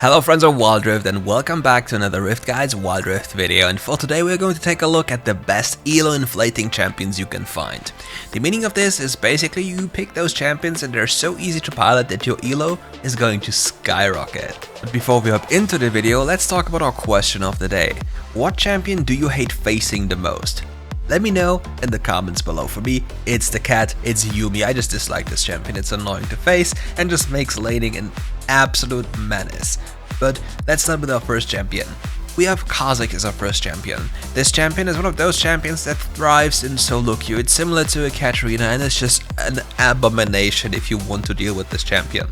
Hello friends of WildRift and welcome back to another RiftGuides WildRift video, and for today we're going to take a look at the best elo inflating champions you can find. The meaning of this is basically you pick those champions and they're so easy to pilot that your elo is going to skyrocket. But before we hop into the video, let's talk about our question of the day. What champion do you hate facing the most? Let me know in the comments below. For me, it's the cat, it's Yumi. I just dislike this champion, it's annoying to face and just makes laning an absolute menace. But let's start with our first champion. We have Kha'Zix as our first champion. This champion is one of those champions that thrives in solo queue. It's similar to a Katarina and it's just an abomination if you want to deal with this champion.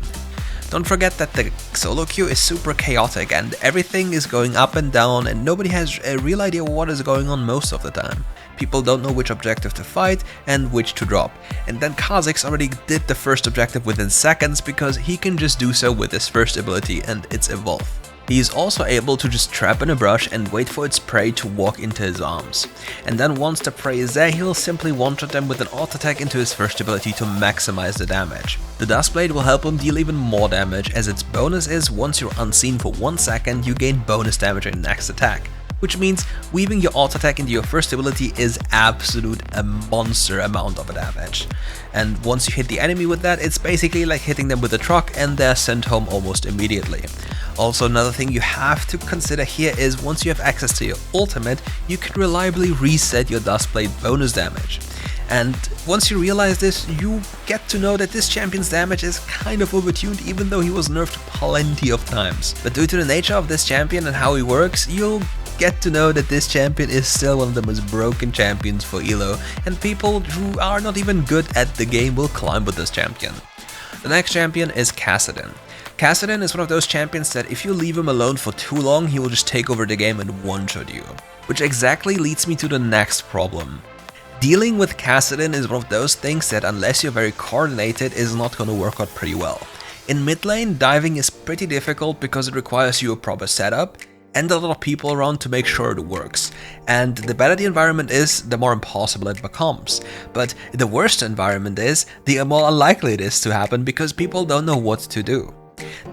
Don't forget that the solo queue is super chaotic and everything is going up and down and nobody has a real idea what is going on most of the time. People don't know which objective to fight and which to drop. And then Kha'Zix already did the first objective within seconds because he can just do so with his first ability, and it's Evolve. He is also able to just trap in a brush and wait for its prey to walk into his arms. And then once the prey is there, he'll simply one-shot them with an auto attack into his first ability to maximize the damage. The Duskblade will help him deal even more damage, as its bonus is once you're unseen for 1 second, you gain bonus damage in the next attack. Which means weaving your auto attack into your first ability is absolute a monster amount of damage. And once you hit the enemy with that, it's basically like hitting them with a truck and they're sent home almost immediately. Also, another thing you have to consider here is once you have access to your ultimate, you can reliably reset your Duskblade bonus damage. And once you realize this, you get to know that this champion's damage is kind of overtuned, even though he was nerfed plenty of times. But due to the nature of this champion and how he works, you'll get to know that this champion is still one of the most broken champions for elo, and people who are not even good at the game will climb with this champion. The next champion is Kassadin. Kassadin is one of those champions that if you leave him alone for too long, he will just take over the game and one-shot you. Which exactly leads me to the next problem. Dealing with Kassadin is one of those things that unless you're very coordinated is not going to work out pretty well. In mid lane, diving is pretty difficult because it requires you a proper setup and a lot of people around to make sure it works. And the better the environment is, the more impossible it becomes. But the worse the environment is, the more unlikely it is to happen because people don't know what to do.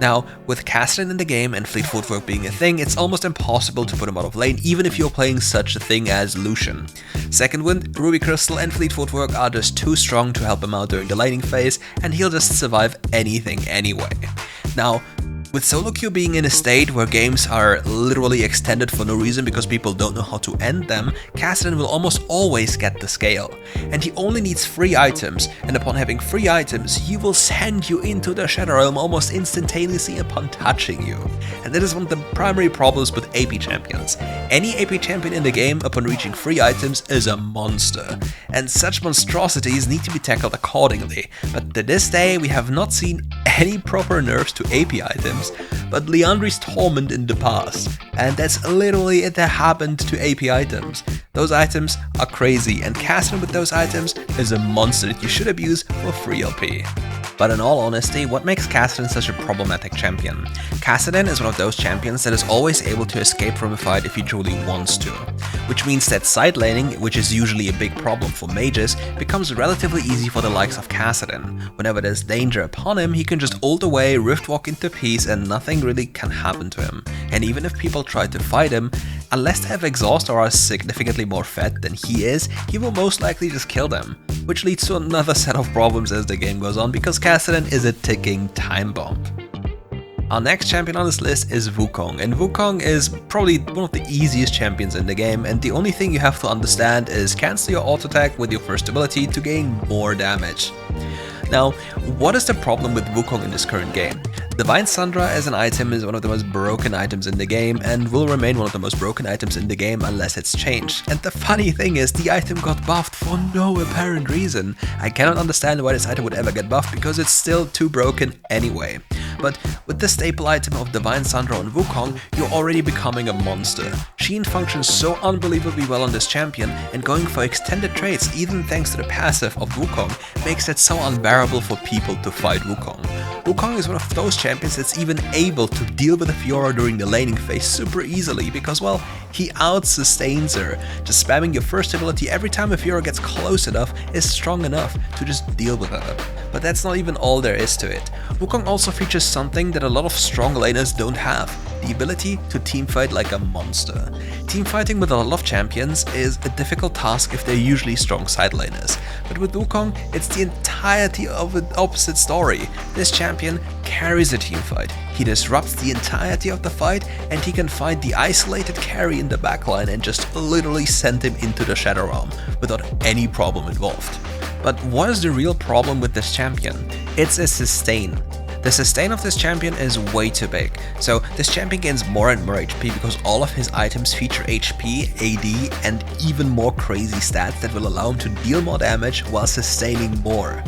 Now, with Kassadin in the game and fleet footwork being a thing, it's almost impossible to put him out of lane even if you're playing such a thing as Lucian. Second Wind, Ruby Crystal and fleet footwork are just too strong to help him out during the laning phase, and he'll just survive anything anyway. Now, with solo queue being in a state where games are literally extended for no reason because people don't know how to end them, Kassadin will almost always get the scale. And he only needs free items, and upon having free items, he will send you into the Shadow Realm almost instantaneously upon touching you. And that is one of the primary problems with AP champions. Any AP champion in the game upon reaching free items is a monster, and such monstrosities need to be tackled accordingly. But to this day, we have not seen any proper nerfs to AP items, but Liandry's Torment in the past, and that's literally it that happened to AP items. Those items are crazy, and Kassadin with those items is a monster that you should abuse for free LP. But in all honesty, what makes Kassadin such a problematic champion? Kassadin is one of those champions that is always able to escape from a fight if he truly wants to. Which means that side laning, which is usually a big problem for mages, becomes relatively easy for the likes of Kassadin. Whenever there's danger upon him, he can just ult away, rift walk into peace, and nothing really can happen to him. And even if people try to fight him, unless they have exhaust or are significantly more fed than he is, he will most likely just kill them. Which leads to another set of problems as the game goes on, because Kassadin is a ticking time bomb. Our next champion on this list is Wukong, and Wukong is probably one of the easiest champions in the game, and the only thing you have to understand is cancel your auto attack with your first ability to gain more damage. Now, what is the problem with Wukong in this current game? Divine Sundra as an item is one of the most broken items in the game and will remain one of the most broken items in the game unless it's changed. And the funny thing is, the item got buffed for no apparent reason. I cannot understand why this item would ever get buffed because it's still too broken anyway. But with the staple item of Divine Sundra on Wukong, you're already becoming a monster. Sheen functions so unbelievably well on this champion, and going for extended traits even thanks to the passive of Wukong makes it so unbearable for people to fight Wukong. Wukong is one of those champions that's even able to deal with a Fiora during the laning phase super easily because, well, he out-sustains her. Just spamming your first ability every time a Fiora gets close enough is strong enough to just deal with her. But that's not even all there is to it. Wukong also features something that a lot of strong laners don't have: the ability to teamfight like a monster. Teamfighting with a lot of champions is a difficult task if they're usually strong side laners, but with Wukong it's the entirety of an opposite story. This champion carries a teamfight, he disrupts the entirety of the fight, and he can find the isolated carry in the backline and just literally send him into the Shadow Realm without any problem involved. But what is the real problem with this champion? It's a sustain. The sustain of this champion is way too big. So this champion gains more and more HP because all of his items feature HP, AD, and even more crazy stats that will allow him to deal more damage while sustaining more.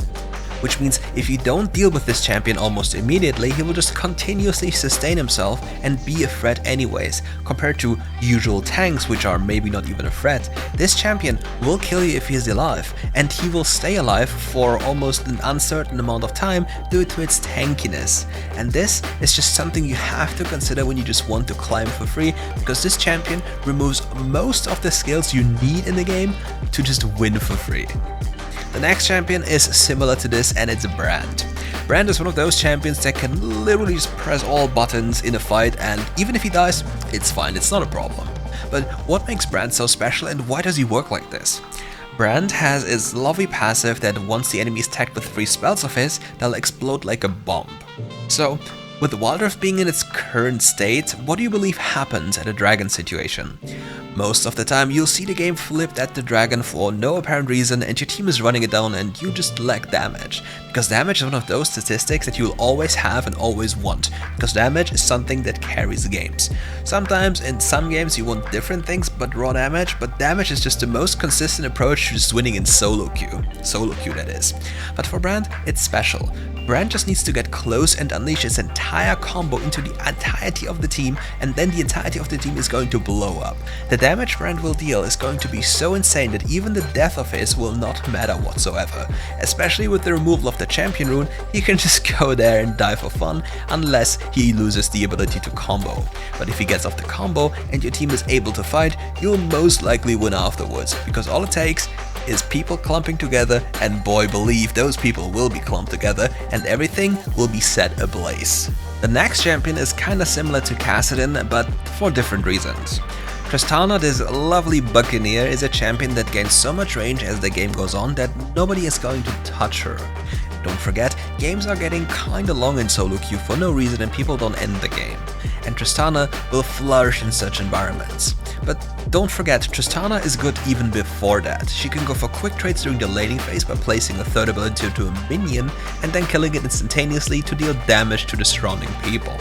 Which means if you don't deal with this champion almost immediately, he will just continuously sustain himself and be a threat anyways. Compared to usual tanks, which are maybe not even a threat, this champion will kill you if he is alive, and he will stay alive for almost an uncertain amount of time due to its tankiness. And this is just something you have to consider when you just want to climb for free, because this champion removes most of the skills you need in the game to just win for free. The next champion is similar to this, and it's Brand. Brand is one of those champions that can literally just press all buttons in a fight, and even if he dies, it's fine, it's not a problem. But what makes Brand so special, and why does he work like this? Brand has his lovely passive that once the enemy is tagged with 3 spells of his, they'll explode like a bomb. So, with WildRift being in its current state, what do you believe happens at a dragon situation? Most of the time you'll see the game flipped at the dragon for no apparent reason and your team is running it down and you just lack damage. Because damage is one of those statistics that you'll always have and always want, because damage is something that carries games. Sometimes in some games you want different things but raw damage, but damage is just the most consistent approach to just winning in solo queue. Solo queue, that is. But for Brand, it's special. Brand just needs to get close and unleash his entire combo into the entirety of the team, and then the entirety of the team is going to blow up. The damage Brand will deal is going to be so insane that even the death of his will not matter whatsoever. Especially with the removal of the champion rune, he can just go there and die for fun, unless he loses the ability to combo. But if he gets off the combo and your team is able to fight, you'll most likely win afterwards, because all it takes is people clumping together, and boy, believe those people will be clumped together and everything will be set ablaze. The next champion is kinda similar to Kassadin, but for different reasons. Tristana, this lovely buccaneer, is a champion that gains so much range as the game goes on that nobody is going to touch her. Don't forget, games are getting kinda long in solo queue for no reason and people don't end the game. And Tristana will flourish in such environments. But don't forget, Tristana is good even before that. She can go for quick trades during the laning phase by placing a third ability to a minion and then killing it instantaneously to deal damage to the surrounding people.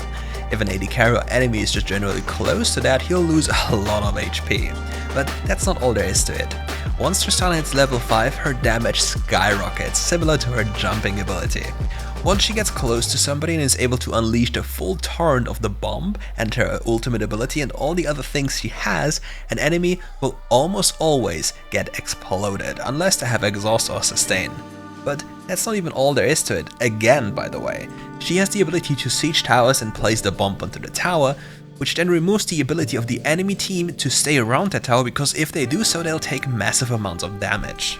If an AD carry or enemy is just generally close to that, he'll lose a lot of HP. But that's not all there is to it. Once Tristana hits level 5, her damage skyrockets, similar to her jumping ability. Once she gets close to somebody and is able to unleash the full torrent of the bomb and her ultimate ability and all the other things she has, an enemy will almost always get exploded, unless they have exhaust or sustain. But that's not even all there is to it, again by the way. She has the ability to siege towers and place the bomb onto the tower, which then removes the ability of the enemy team to stay around that tower, because if they do so, they'll take massive amounts of damage.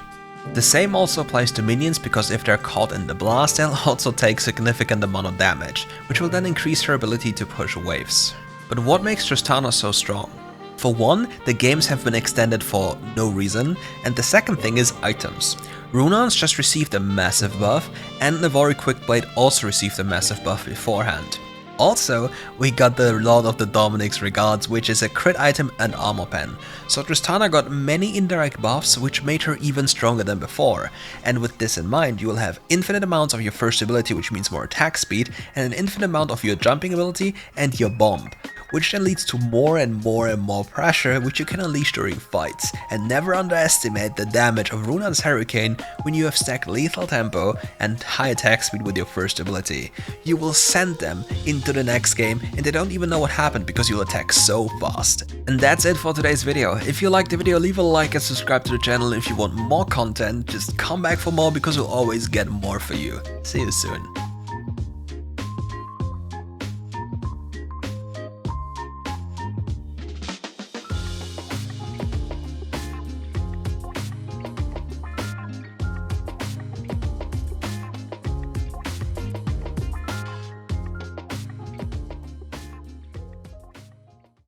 The same also applies to minions, because if they're caught in the blast, they'll also take significant amount of damage, which will then increase her ability to push waves. But what makes Tristana so strong? For one, the games have been extended for no reason, and the second thing is items. Runan's just received a massive buff, and Navori Quickblade also received a massive buff beforehand. Also, we got the Lord of the Dominic's Regards, which is a crit item and armor pen. So Tristana got many indirect buffs, which made her even stronger than before. And with this in mind, you will have infinite amounts of your first ability, which means more attack speed, and an infinite amount of your jumping ability and your bomb, which then leads to more and more pressure, which you can unleash during fights. And never underestimate the damage of Runan's Hurricane when you have stacked lethal tempo and high attack speed with your first ability. You will send them into the next game and they don't even know what happened because you'll attack so fast. And that's it for today's video. If you liked the video, leave a like and subscribe to the channel. If you want more content, just come back for more because we'll always get more for you. See you soon.